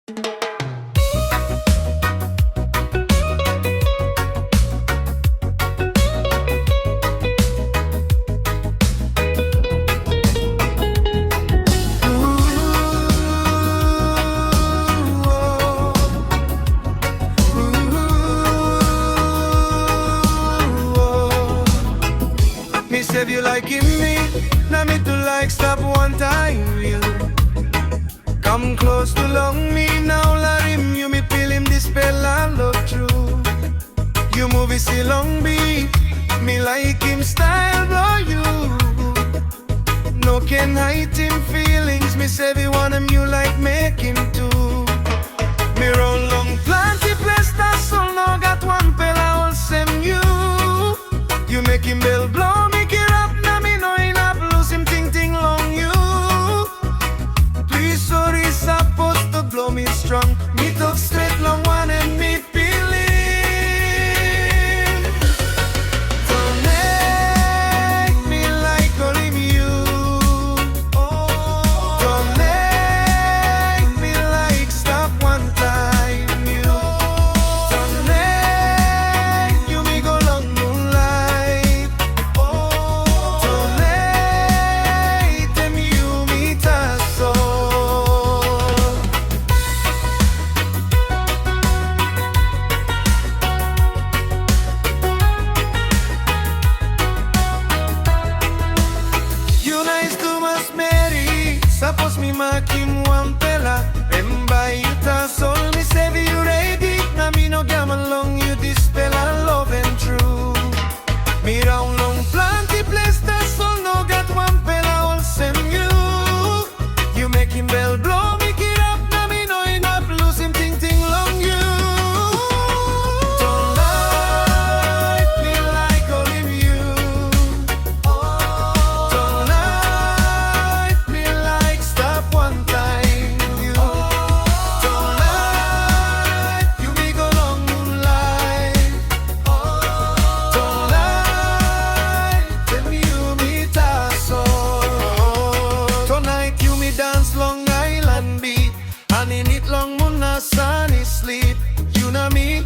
If you liking me, now me to like stop one time real. Come close to long me now, let him you me feel him this spell and love true. You move it see long beat, me like him style blow you. No can hide him feelings, me say we want him you like make him too. Me roll long plenty place that soul no got one pell all same you. You make him bell blow me get up now me know enough lose him ting long you. Please sorry supposed to blow me strong. Me talk straight long one and me feeling. Don't make me like only you. Don't make me like stop one time you. Don't make you me go long moonlight. Don't let them you me tasso. You nice to mas Mary, sapos mi makim wampela. Remember you ta sol me say you ready. Na me no gaman long you dispel and love and true. Me round long plenty place that sol no got wampela all same you. You make him bell blow me get up. Na me no enough lose him ting long you. Don't like me like only you. Don't like me like stop one time you. Don't like you me go long moonlight. Don't like them you me tasso. Tonight you me dance long island beat, and in it long muna sunny sleep. You know me.